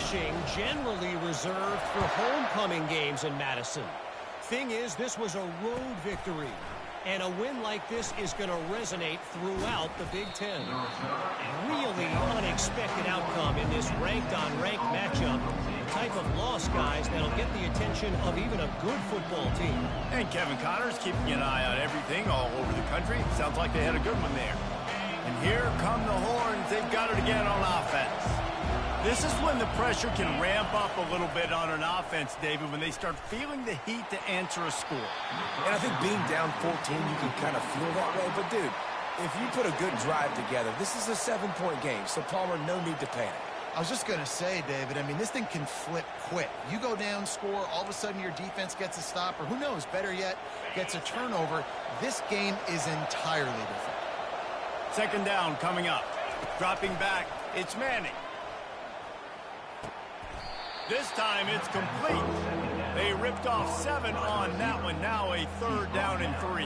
rushing generally reserved for homecoming games in Madison. Thing is, this was a road victory, and a win like this is going to resonate throughout the Big Ten. Really unexpected outcome in this ranked-on-ranked matchup. The type of loss, guys, that'll get the attention of even a good football team. And Kevin Connor's keeping an eye on everything all over the country. Sounds like they had a good one there. And here come the horns. They've got it again on offense. This is when the pressure can ramp up a little bit on an offense, David, when they start feeling the heat to answer a score. And I think being down 14, you can kind of feel that way. But, dude, if you put a good drive together, this is a 7-point game. So, Palmer, no need to panic. I was just going to say, David, I mean, this thing can flip quick. You go down, score, all of a sudden your defense gets a stop, or who knows, better yet, gets a turnover. This game is entirely different. Second down coming up. Dropping back, it's Manning. This time it's complete. They ripped off 7 on that one. Now a 3rd down and 3.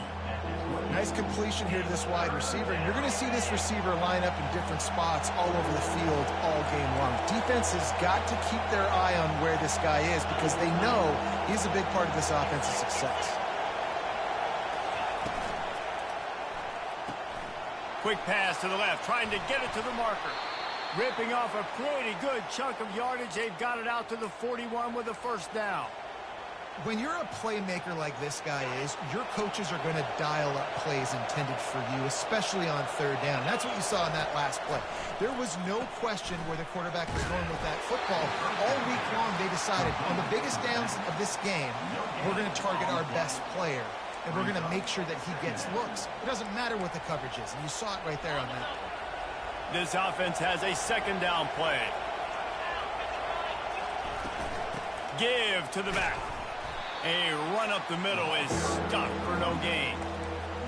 Nice completion here to this wide receiver. And you're going to see this receiver line up in different spots all over the field all game long. Defense has got to keep their eye on where this guy is because they know he's a big part of this offense's success. Quick pass to the left, trying to get it to the marker. Ripping off a pretty good chunk of yardage. They've got it out to the 41 with a 1st down. When you're a playmaker like this guy is, your coaches are going to dial up plays intended for you, especially on 3rd down. That's what you saw in that last play. There was no question where the quarterback was going with that football. All week long, they decided on the biggest downs of this game, we're going to target our best player, and we're going to make sure that he gets looks. It doesn't matter what the coverage is, and you saw it right there on that. This offense has a 2nd down play. Give to the back. A run up the middle is stuck for no gain.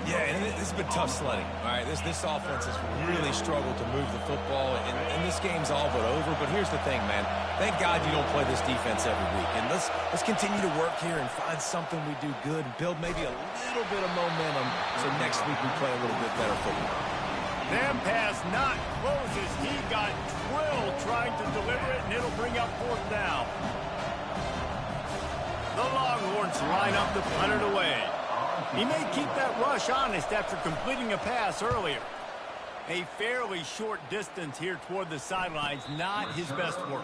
Yeah, and this has been tough sledding. All right, this offense has really struggled to move the football, and this game's all but over. But here's the thing, man. Thank God you don't play this defense every week. And let's continue to work here and find something we do good and build maybe a little bit of momentum so next week we play a little bit better football. That pass not close as he got drilled trying to deliver it, and it'll bring up 4th down. The Longhorns line up to punt it away. He may keep that rush honest after completing a pass earlier. A fairly short distance here toward the sidelines, not his best work.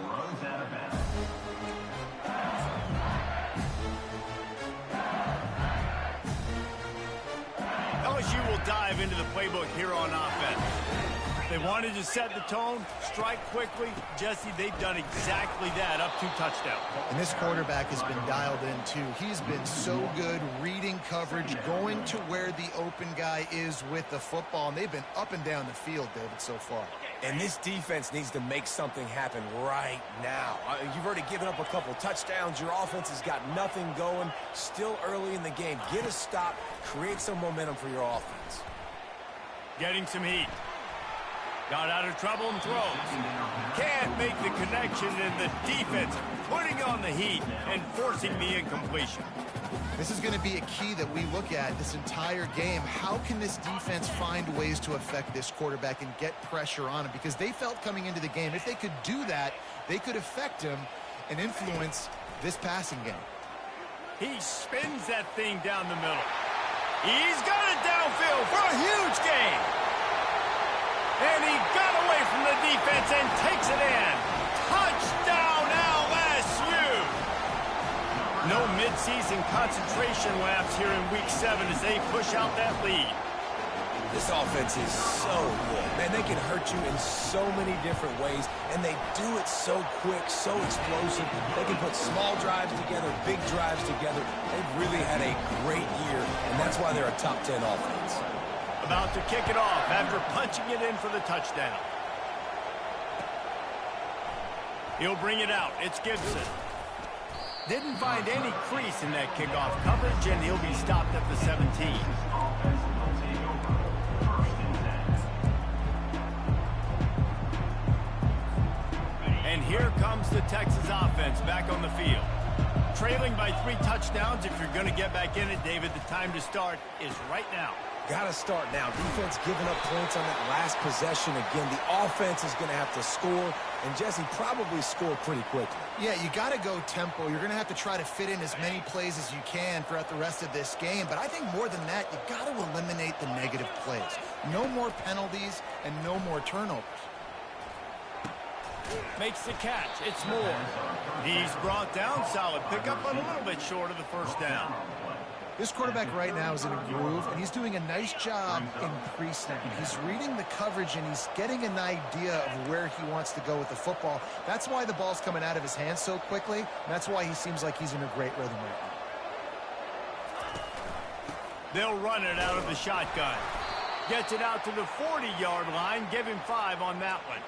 LSU will dive into the playbook here on offense. They wanted to set the tone, strike quickly. Jesse, they've done exactly that, up 2 touchdowns. And this quarterback has been dialed in, too. He's been so good reading coverage, going to where the open guy is with the football. And they've been up and down the field, David, so far. And this defense needs to make something happen right now. You've already given up a couple touchdowns. Your offense has got nothing going. Still early in the game. Get a stop. Create some momentum for your offense. Getting some heat. Got out of trouble and throws. Can't make the connection, and the defense putting on the heat and forcing the incompletion. This is going to be a key that we look at this entire game. How can this defense find ways to affect this quarterback and get pressure on him? Because they felt coming into the game, if they could do that, they could affect him and influence this passing game. He spins that thing down the middle. He's got it downfield for a huge gain. And he got away from the defense and takes it in. Touchdown, LSU! No midseason concentration laps here in Week 7 as they push out that lead. This offense is so good. Man, they can hurt you in so many different ways, and they do it so quick, so explosive. They can put small drives together, big drives together. They've really had a great year, and that's why they're a top 10 offense. About to kick it off after punching it in for the touchdown. He'll bring it out. It's Gibson. Didn't find any crease in that kickoff coverage, and he'll be stopped at the 17. And here comes the Texas offense back on the field. Trailing by 3 touchdowns. If you're going to get back in it, David, the time to start is right now. Got to start now. Defense giving up points on that last possession. Again, the offense is going to have to score, and Jesse probably score pretty quickly. Yeah, you got to go tempo. You're going to have to try to fit in as many plays as you can throughout the rest of this game. But I think more than that, you got to eliminate the negative plays. No more penalties and no more turnovers. Makes the catch. It's more. He's brought down. Solid pickup, but a little bit short of the first down. This quarterback right now is in a groove, and he's doing a nice job in pre-snap. He's reading the coverage, and he's getting an idea of where he wants to go with the football. That's why the ball's coming out of his hands so quickly, and that's why he seems like he's in a great rhythm right now. They'll run it out of the shotgun. Gets it out to the 40-yard line. Give him 5 on that one.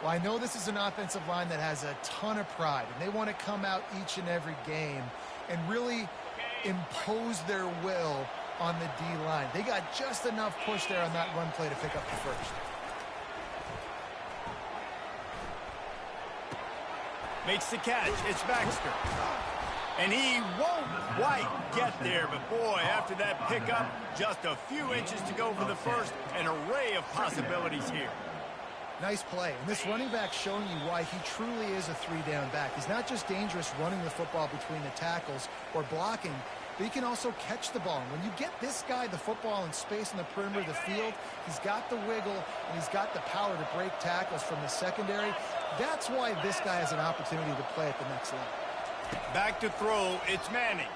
Well, I know this is an offensive line that has a ton of pride, and they want to come out each and every game and really impose their will on the D-line. They got just enough push there on that run play to pick up the first. Makes the catch. It's Baxter. And he won't quite get there, but boy, after that pickup, just a few inches to go for the first. An array of possibilities here. Nice play. And this running back showing you why he truly is a three-down back. He's not just dangerous running the football between the tackles or blocking, but he can also catch the ball. And when you get this guy the football in space in the perimeter of the field, he's got the wiggle and he's got the power to break tackles from the secondary. That's why this guy has an opportunity to play at the next level. Back to throw. It's Manning.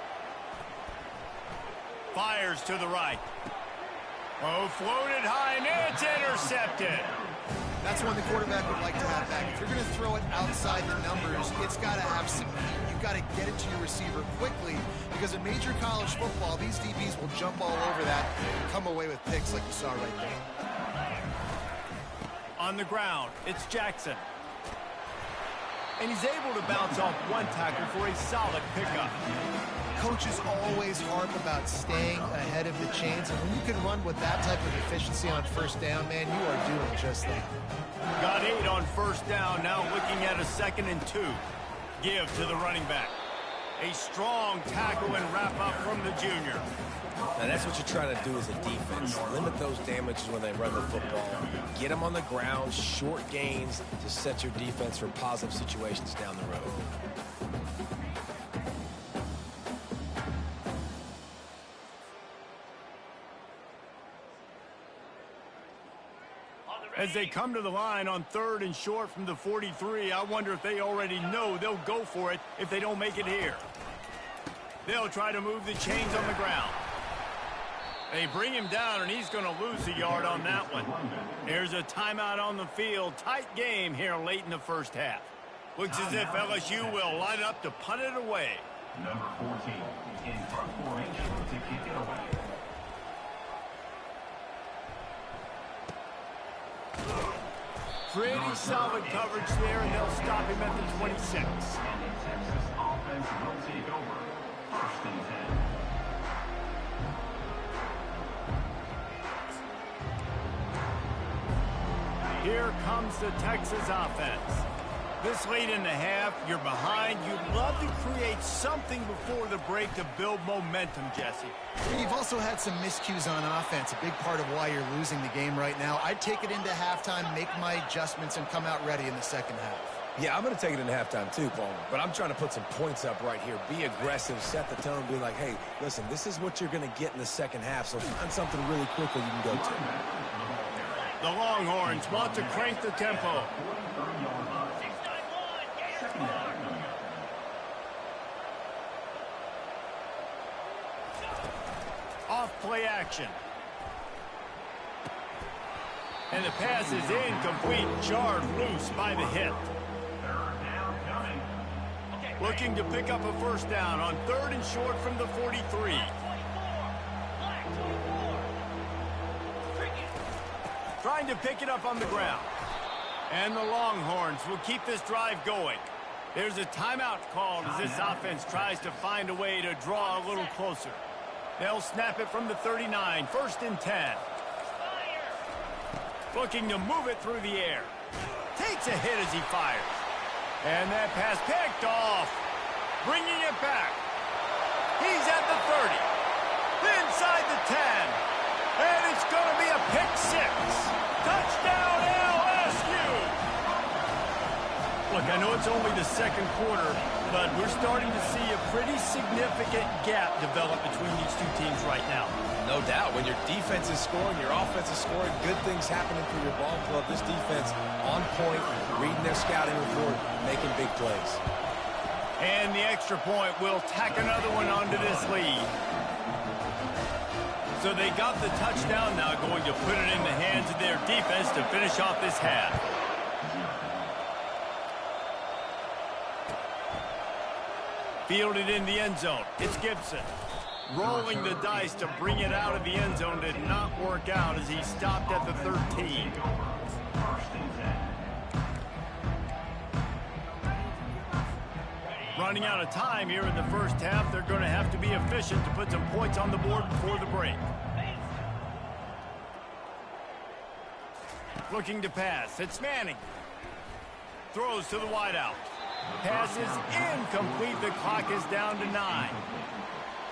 Fires to the right. Oh, floated high, and it's intercepted. That's one the quarterback would like to have back. If you're going to throw it outside the numbers, it's got to have some heat. You've got to get it to your receiver quickly because in major college football, these DBs will jump all over that and come away with picks like you saw right there. On the ground, it's Jackson. And he's able to bounce off one tackle for a solid pickup. Coaches always harp about staying ahead of the chains, and when you can run with that type of efficiency on first down, man, you are doing just that. Got 8 on first down, now looking at a 2nd and 2. Give to the running back. A strong tackle and wrap up from the junior. Now that's what you're trying to do as a defense. Limit those damages when they run the football. Get them on the ground, short gains to set your defense for positive situations down the road. As they come to the line on 3rd and short from the 43, I wonder if they already know they'll go for it if they don't make it here. They'll try to move the chains on the ground. They bring him down, and he's going to lose a yard on that one. There's a timeout on the field. Tight game here late in the first half. Looks as if LSU will line up to punt it away. Number 14 in front formation to kick it away. Pretty solid coverage there, and they'll stop him at the 26. And the Texas offense will take over. 1st and 10. Here comes the Texas offense. This late in the half, you're behind. You'd love to create something before the break to build momentum, Jesse. You've also had some miscues on offense, a big part of why you're losing the game right now. I'd take it into halftime, make my adjustments, and come out ready in the second half. Yeah, I'm going to take it into halftime too, Paul. But I'm trying to put some points up right here. Be aggressive, set the tone, be like, hey, listen, this is what you're going to get in the second half, so find something really quickly you can go to. The Longhorns want to crank the tempo. Off play action. And the pass is incomplete, jarred loose by the hit. Looking to pick up a first down on 3rd and short from the 43. Trying to pick it up on the ground. And the Longhorns will keep this drive going. There's a timeout called as this offense tries to find a way to draw a little closer. They'll snap it from the 39, 1st and 10. Looking to move it through the air. Takes a hit as he fires. And that pass picked off. Bringing it back. He's at the 30. Inside the 10. And it's going to be a pick six. Touchdown, LSU! Look, I know it's only the second quarter, but we're starting to see a pretty significant gap develop between these two teams right now. No doubt. When your defense is scoring, your offense is scoring, good things happening for your ball club. This defense on point, reading their scouting report, making big plays. And the extra point will tack another one onto this lead. So they got the touchdown now, going to put it in the hands of their defense to finish off this half. Fielded in the end zone. It's Gibson. Rolling the dice to bring it out of the end zone did not work out as he stopped at the 13. Running out of time here in the first half. They're going to have to be efficient to put some points on the board before the break. Looking to pass. It's Manning. Throws to the wideout. Pass is incomplete. The clock is down to 9.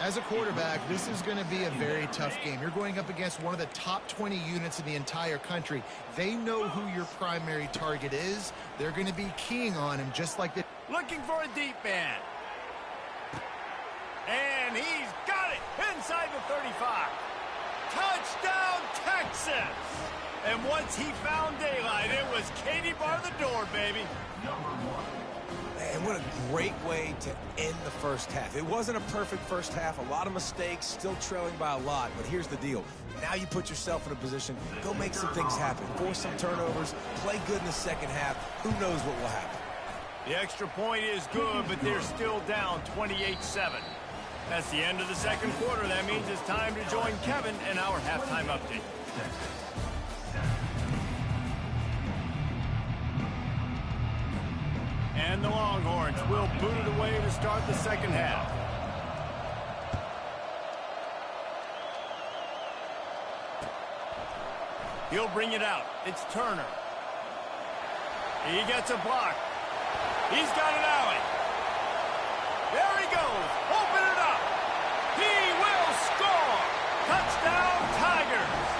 As a quarterback, this is going to be a very tough game. You're going up against one of the top 20 units in the entire country. They know who your primary target is. They're going to be keying on him just like the... Looking for a deep man. And he's got it inside the 35. Touchdown, Texas! And once he found daylight, it was Katie bar the door, baby. Man, what a great way to end the first half. It wasn't a perfect first half. A lot of mistakes, still trailing by a lot. But here's the deal. Now you put yourself in a position, go make some things happen. Force some turnovers, play good in the second half. Who knows what will happen? The extra point is good, but they're still down 28-7. That's the end of the second quarter. That means it's time to join Kevin in our halftime update. And the Longhorns will boot it away to start the second half. He'll bring it out. It's Turner. He gets a block. He's got an alley. There he goes. Open it up. He will score. Touchdown, Tigers.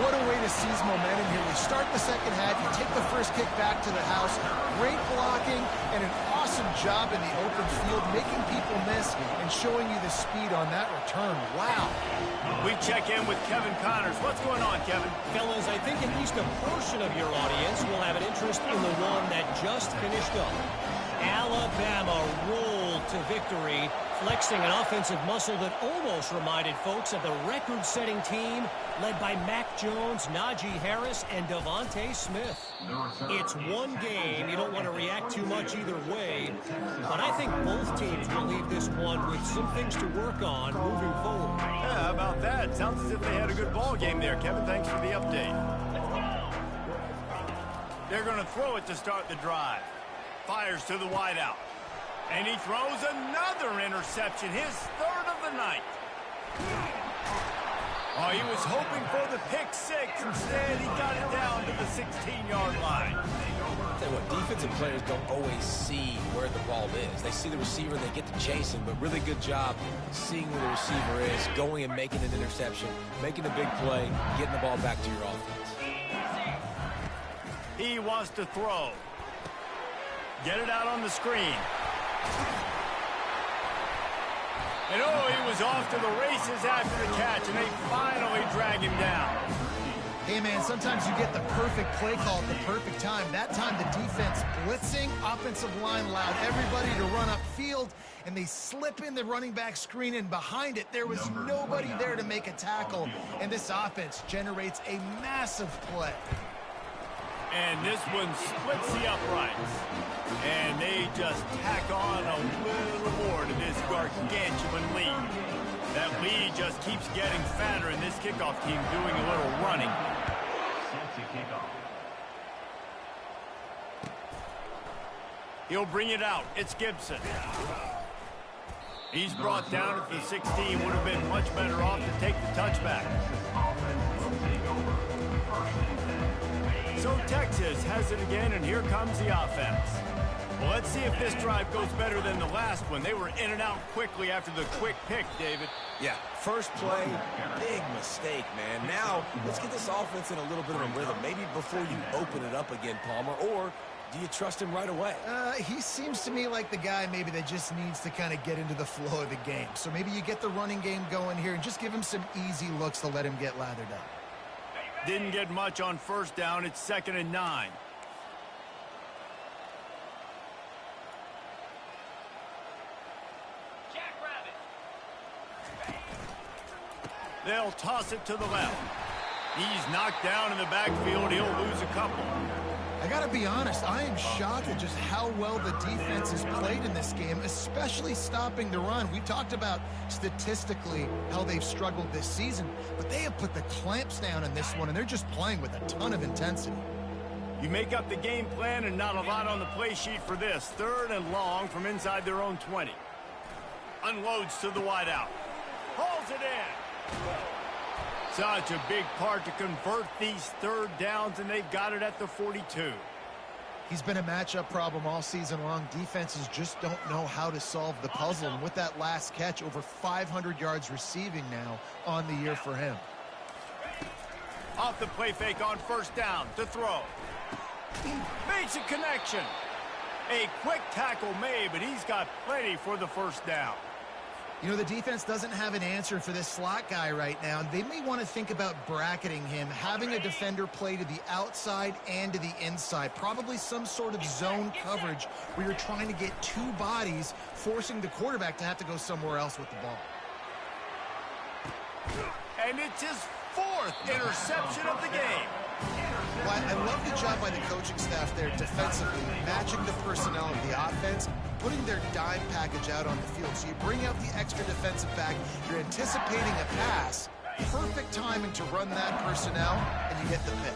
What a way to seize momentum here. We start the second half. You take the first kick back to the house. Great blocking and an awesome job in the open field, making people miss and showing you the speed on that return. Wow. We check in with Kevin Connors. What's going on, Kevin? Fellas, I think at least a portion of your audience will have an interest in the one that just finished up. Alabama rolled to victory, flexing an offensive muscle that almost reminded folks of the record-setting team led by Mac Jones, Najee Harris, and Devontae Smith. It's one game. You don't want to react too much either way, but I think both teams will leave this one with some things to work on moving forward. Yeah, how about that? Sounds as if they had a good ball game there, Kevin. Thanks for the update. They're going to throw it to start the drive. Fires to the wideout. And he throws another interception, his third of the night. Oh, he was hoping for the pick six. Instead, he got it down to the 16-yard line. Tell you what, defensive players don't always see where the ball is. They see the receiver, they get to chasing, but really good job seeing where the receiver is, going and making an interception, making a big play, getting the ball back to your offense. He wants to throw. Get it out on the screen. And oh, he was off to the races after the catch, and they finally drag him down. Hey, man, sometimes you get the perfect play call at the perfect time. That time the defense blitzing, offensive line allowed everybody to run upfield, and they slip in the running back screen, and behind it there was nobody there to make a tackle, and this offense generates a massive play. And this one splits the uprights. And they just tack on a little more to this gargantuan lead. That lead just keeps getting fatter, and this kickoff team doing a little running. He'll bring it out. It's Gibson. He's brought down at the 16. Would have been much better off to take the touchback. So Texas has it again, and here comes the offense. Well, let's see if this drive goes better than the last one. They were in and out quickly after the quick pick, David. Yeah, first play, big mistake, man. Now, let's get this offense in a little bit of a rhythm. Maybe before you open it up again, Palmer, or do you trust him right away? He seems to me like the guy maybe that just needs to kind of get into the flow of the game. So maybe you get the running game going here and just give him some easy looks to let him get lathered up. Didn't get much on first down. It's 2nd and 9. They'll toss it to the left. He's knocked down in the backfield. He'll lose a couple. I got to be honest, I am shocked at just how well the defense has played in this game, especially stopping the run. We talked about statistically how they've struggled this season, but they have put the clamps down in this one, and they're just playing with a ton of intensity. You make up the game plan and not a lot on the play sheet for this. 3rd and long from inside their own 20. Unloads to the wideout. Hauls it in. Such a big part to convert these 3rd downs, and they've got it at the 42. He's been a matchup problem all season long. Defenses just don't know how to solve the puzzle. And with that last catch, over 500 yards receiving now on the year for him. Off the play fake on first down to throw. Makes a connection. A quick tackle made, but he's got plenty for the first down. You know, the defense doesn't have an answer for this slot guy right now. They may want to think about bracketing him, having a defender play to the outside and to the inside. Probably some sort of zone coverage where you're trying to get 2 bodies, forcing the quarterback to have to go somewhere else with the ball. And it's his 4th interception of the game. Well, I love the job by the coaching staff there defensively, matching the personnel of the offense, putting their dime package out on the field. So you bring out the extra defensive back, you're anticipating a pass, perfect timing to run that personnel, and you get the pick.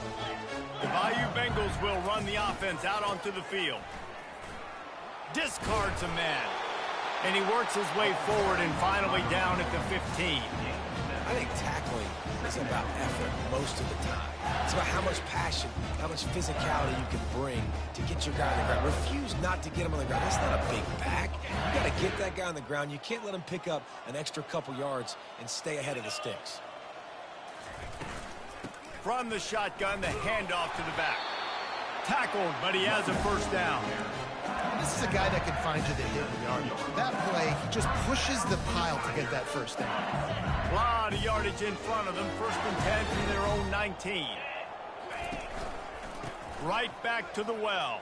The Bayou Bengals will run the offense out onto the field. Discards a man. And he works his way forward and finally down at the 15. I think tackling is about effort most of the time. It's about how much passion, how much physicality you can bring to get your guy on the ground. Refuse not to get him on the ground. That's not a big back. You got to get that guy on the ground. You can't let him pick up an extra couple yards and stay ahead of the sticks. From the shotgun, the handoff to the back. Tackled, but he has a first down. This is a guy that can find you the hidden yardage. That play, he just pushes the pile to get that first down. A lot of yardage in front of them. 1st and 10 from their own 19. Right back to the well.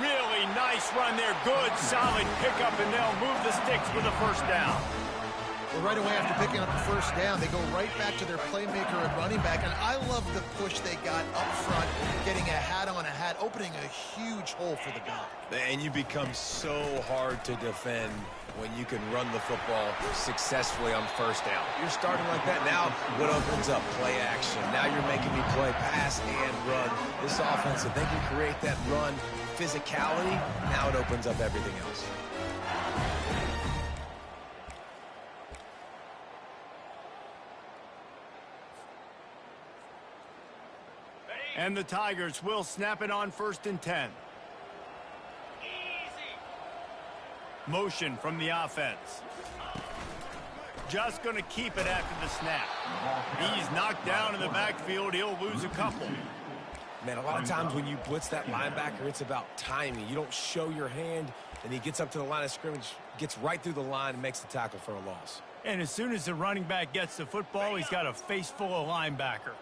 Really nice run there. Good, solid pickup, and they'll move the sticks with a first down. Well, right away after picking up the first down, they go right back to their playmaker at running back. And I love the push they got up front, getting a hat on a hat, opening a huge hole for the back. And you become so hard to defend when you can run the football successfully on first down. You're starting like that. Now, what opens up? Play action. Now you're making me play pass and run. This offense, if they can create that run physicality, now it opens up everything else. And the Tigers will snap it on 1st and 10. Motion from the offense. Just going to keep it after the snap. He's knocked down in the backfield. He'll lose a couple. Man, a lot of times when you blitz that linebacker, it's about timing. You don't show your hand, and he gets up to the line of scrimmage, gets right through the line, and makes the tackle for a loss. And as soon as the running back gets the football, he's got a face full of linebacker.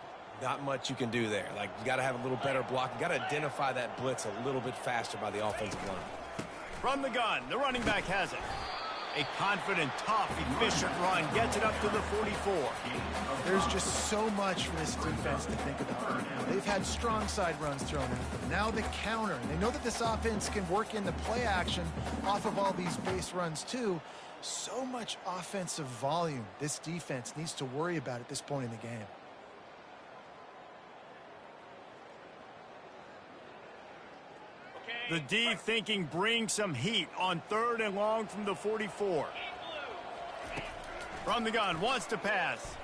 Not much you can do there. Like, you got to have a little better block. You got to identify that blitz a little bit faster by the offensive line. From the gun, the running back has it. A confident, tough, efficient run gets it up to the 44. There's just so much for this defense to think about right now. They've had strong side runs thrown at them. Now the counter. They know that this offense can work in the play action off of all these base runs too. So much offensive volume this defense needs to worry about at this point in the game. The D thinking bring some heat on 3rd and long from the 44. From the gun, wants to pass.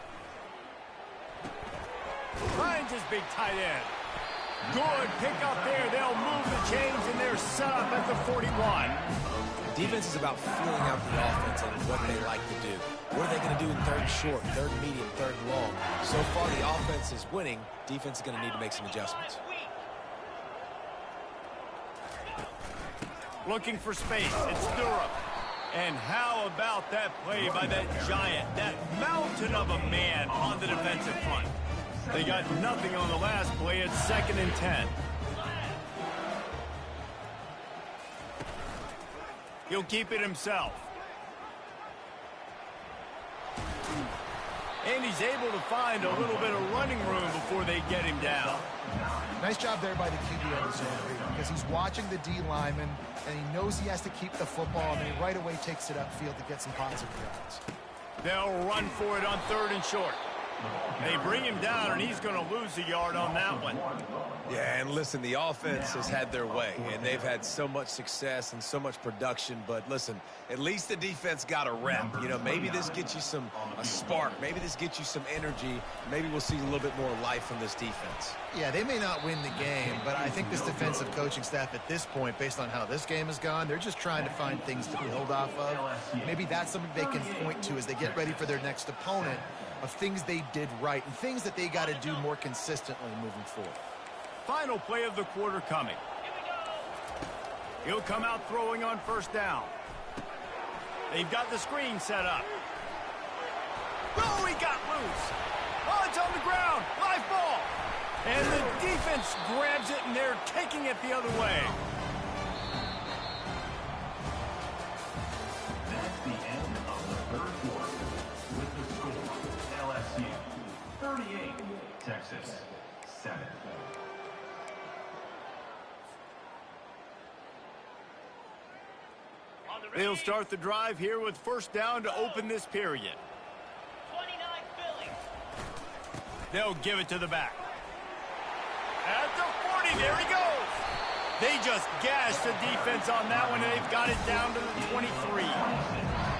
Finds his big tight end. Good pick up there. They'll move the chains, and they're set up at the 41. Defense is about feeling out the offense and what they like to do. What are they going to do in third and short, third and medium, third and long? So far, the offense is winning. Defense is going to need to make some adjustments. Looking for space. It's Durham. And how about that play by that giant, that mountain of a man on the defensive front? They got nothing on the last play. It's 2nd and 10. He'll keep it himself. And he's able to find a little bit of running room before they get him down. Nice job there by the QB on the zone read, because he's watching the D lineman, and he knows he has to keep the football, and he right away takes it upfield to get some positive yards. They'll run for it on 3rd and short. They bring him down, and he's going to lose a yard on that one. Yeah, and listen, the offense has had their way, and they've had so much success and so much production. But listen, at least the defense got a rep. You know, maybe this gets you a spark. Maybe this gets you some energy. Maybe we'll see a little bit more life from this defense. Yeah, they may not win the game, but I think this defensive coaching staff at this point, based on how this game has gone, they're just trying to find things to build off of. Maybe that's something they can point to as they get ready for their next opponent, of things they did right and things that they got to do more consistently moving forward. Final play of the quarter coming. He'll come out throwing on 1st down. They've got the screen set up. Oh, he got loose. Oh, it's on the ground. Live ball. And the defense grabs it, and they're taking it the other way. That's the end of the 3rd quarter. With the score, LSU 38, Texas 7. They'll start the drive here with 1st down to open this period. 29 Philly. They'll give it to the back. At the 40, there he goes. They just gashed the defense on that one, and they've got it down to the 23.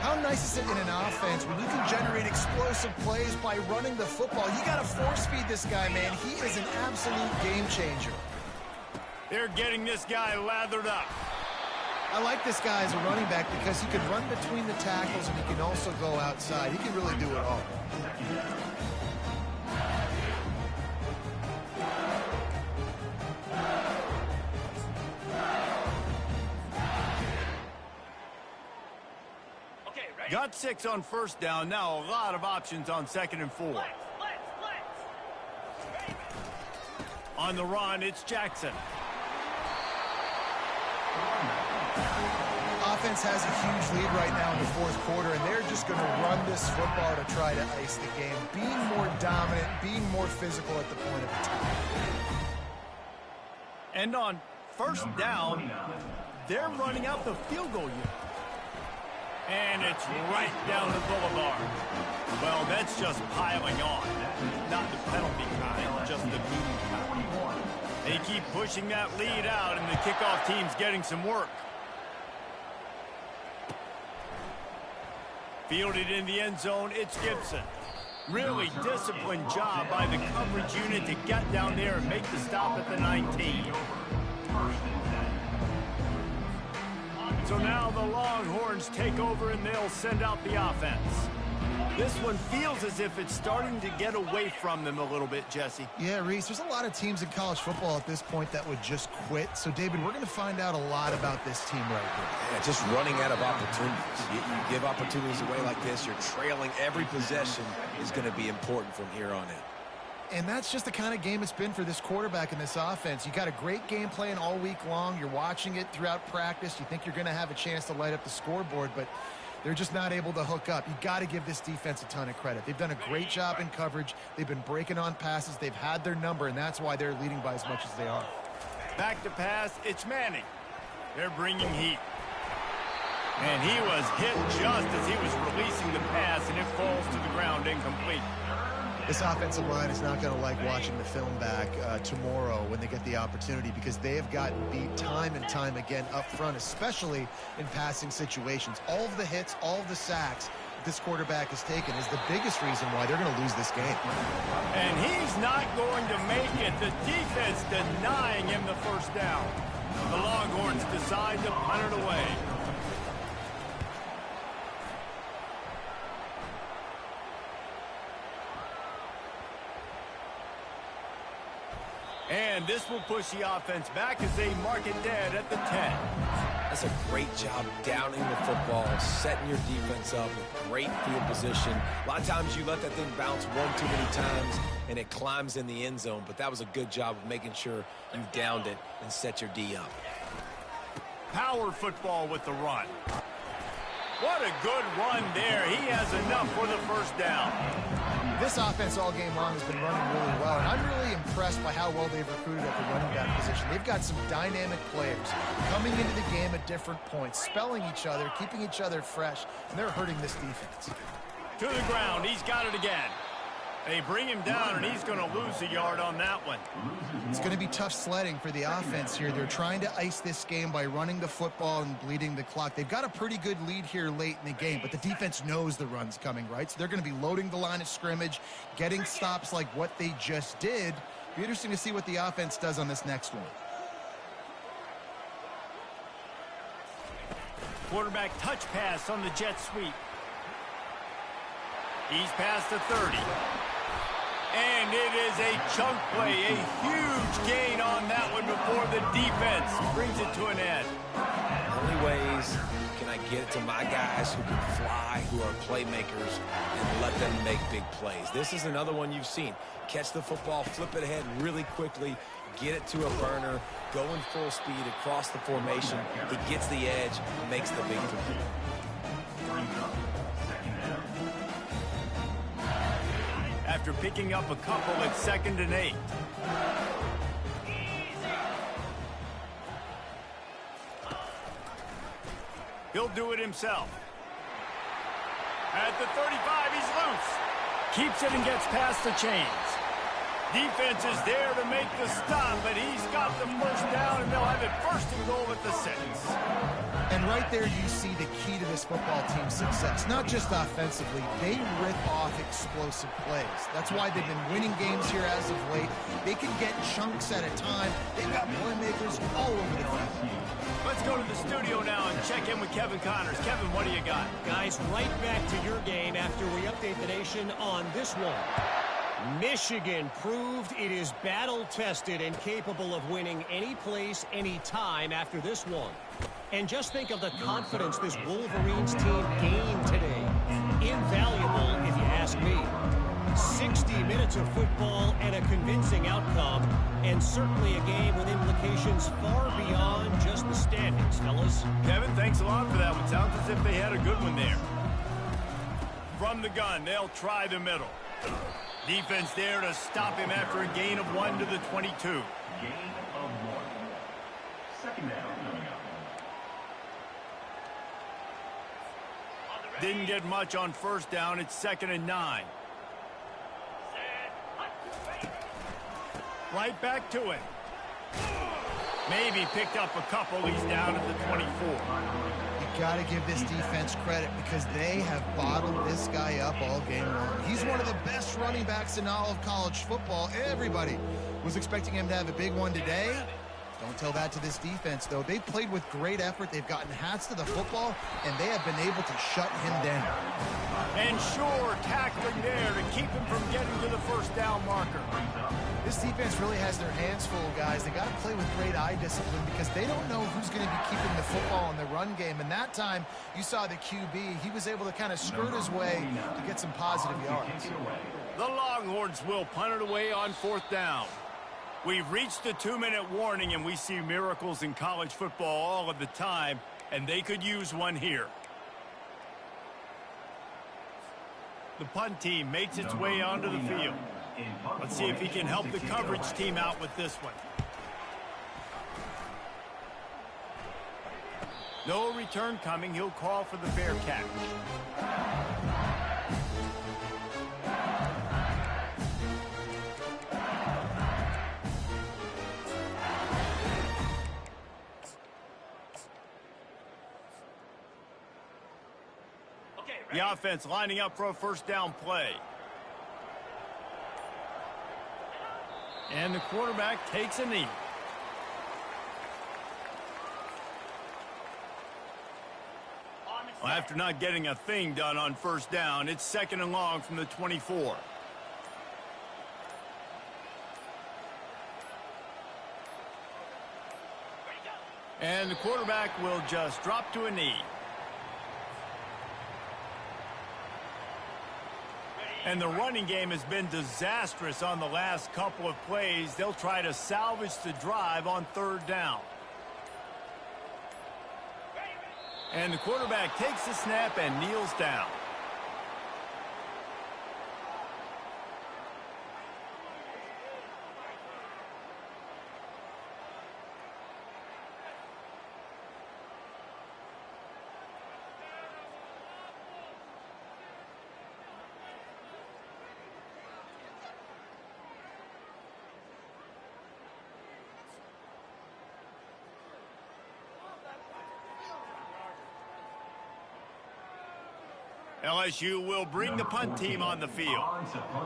How nice is it in an offense when you can generate explosive plays by running the football? You got to force feed this guy, man. He is an absolute game changer. They're getting this guy lathered up. I like this guy as a running back because he can run between the tackles and he can also go outside. He can really do it all. Okay, ready? Got 6 on 1st down. Now a lot of options on 2nd and 4. Let's. On the run, it's Jackson. Offense has a huge lead right now in the 4th quarter, and they're just going to run this football to try to ice the game. Being more dominant, being more physical at the point of attack. And on 1st down, they're running out the field goal unit. And it's right down the boulevard. Well, that's just piling on. Not the penalty kind, just the mean kind. They keep pushing that lead out, and the kickoff team's getting some work. Fielded in the end zone, it's Gibson. Really disciplined job by the coverage unit to get down there and make the stop at the 19. So now the Longhorns take over, and they'll send out the offense. This one feels as if it's starting to get away from them a little bit, Jesse. Yeah, Reese, there's a lot of teams in college football at this point that would just quit. So, David, we're going to find out a lot about this team right here. Yeah, just running out of opportunities. You give opportunities away like this, you're trailing. Every possession is going to be important from here on in. And that's just the kind of game it's been for this quarterback in this offense. You got a great game plan all week long. You're watching it throughout practice. You think you're going to have a chance to light up the scoreboard, but they're just not able to hook up. You got to give this defense a ton of credit. They've done a great job in coverage. They've been breaking on passes. They've had their number, and that's why they're leading by as much as they are. Back to pass, it's Manning. They're bringing heat. And he was hit just as he was releasing the pass, and it falls to the ground incomplete. This offensive line is not going to like watching the film back tomorrow when they get the opportunity, because they have gotten beat time and time again up front, especially in passing situations. All of the hits, all of the sacks, this quarterback has taken is the biggest reason why they're going to lose this game. And he's not going to make it. The defense denying him the first down. The Longhorns decide to punt it away. And this will push the offense back as they mark it dead at the 10. That's a great job downing the football, setting your defense up with great field position. A lot of times you let that thing bounce one too many times and it climbs in the end zone, but that was a good job of making sure you downed it and set your D up. Power football with the run. What a good run there. He has enough for the first down. This offense all game long has been running really well, and I'm really impressed by how well they've recruited at the running back position. They've got some dynamic players coming into the game at different points, spelling each other, keeping each other fresh, and they're hurting this defense. To the ground. He's got it again. They bring him down, and he's going to lose a yard on that one. It's going to be tough sledding for the offense here. They're trying to ice this game by running the football and bleeding the clock. They've got a pretty good lead here late in the game, but the defense knows the run's coming, right? So they're going to be loading the line of scrimmage, getting stops like what they just did. Be interesting to see what the offense does on this next one. Quarterback touch pass on the jet sweep. He's past the 30. And it is a chunk play, a huge gain on that one before the defense brings it to an end. Only ways can I get it to my guys who can fly, who are playmakers, and let them make big plays. This is another one you've seen. Catch the football, flip it ahead really quickly, get it to a burner, going full speed across the formation. He gets the edge, makes the big play. After picking up a couple, it's 2nd and 8. He'll do it himself. At the 35, he's loose. Keeps it and gets past the chains. Defense is there to make the stop, but he's got the first down, and they'll have it 1st and goal at the 6. And right there you see the key to this football team's success. Not just offensively, they rip off explosive plays. That's why they've been winning games here as of late. They can get chunks at a time. They've got playmakers all over the field. Let's go to the studio now and check in with Kevin Connors. Kevin, what do you got? Guys, right back to your game after we update the nation on this one. Michigan proved it is battle-tested and capable of winning any place, any time after this one. And just think of the confidence this Wolverines team gained today. Invaluable, if you ask me. 60 minutes of football and a convincing outcome, and certainly a game with implications far beyond just the standings, fellas. Kevin, thanks a lot for that one. Sounds as if they had a good one there. From the gun, they'll try the middle. Defense there to stop him after a gain of 1 to the 22. Gain of 1. 2nd down coming up. Didn't get much on 1st down. It's 2nd and 9. Right back to it. Maybe picked up a couple. He's down at the 24. You got to give this defense credit because they have bottled this guy up all game long. He's one of the best running backs in all of college football. Everybody was expecting him to have a big one today. Don't tell that to this defense, though. They've played with great effort. They've gotten hats to the football, and they have been able to shut him down. And sure, tackling there to keep him from getting to the 1st down marker. This defense really has their hands full, guys. They got to play with great eye discipline because they don't know who's going to be keeping the football in the run game. And that time, you saw the QB. He was able to kind of skirt his way to get some positive yards. The Longhorns will punt it away on 4th down. We've reached the 2-minute warning, and we see miracles in college football all of the time, and they could use one here. The punt team makes its way onto the field. Let's see if he can help the coverage team out with this one. No return coming. He'll call for the fair catch. The offense lining up for a first down play. And the quarterback takes a knee. Well, after not getting a thing done on first down, it's 2nd and long from the 24. And the quarterback will just drop to a knee. And the running game has been disastrous on the last couple of plays. They'll try to salvage the drive on 3rd down. And the quarterback takes the snap and kneels down. LSU will bring the punt team on the field.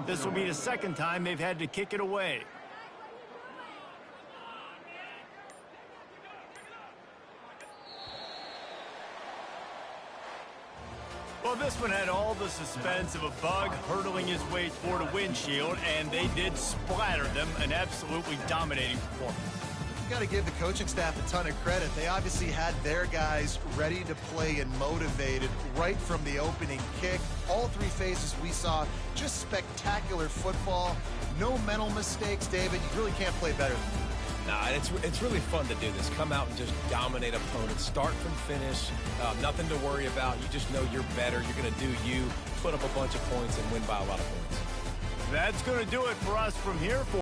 This will be the 2nd time they've had to kick it away. Well, this one had all the suspense of a bug hurtling his way toward a windshield, and they did splatter them. An absolutely dominating performance. Got to give the coaching staff a ton of credit. They obviously had their guys ready to play and motivated right from the opening kick. All 3 phases we saw, just spectacular football. No mental mistakes, David. You really can't play better than that. Nah, it's really fun to do this. Come out and just dominate opponents. Start from finish. Nothing to worry about. You just know you're better. You're going to do you, put up a bunch of points, and win by a lot of points. That's going to do it for us from here.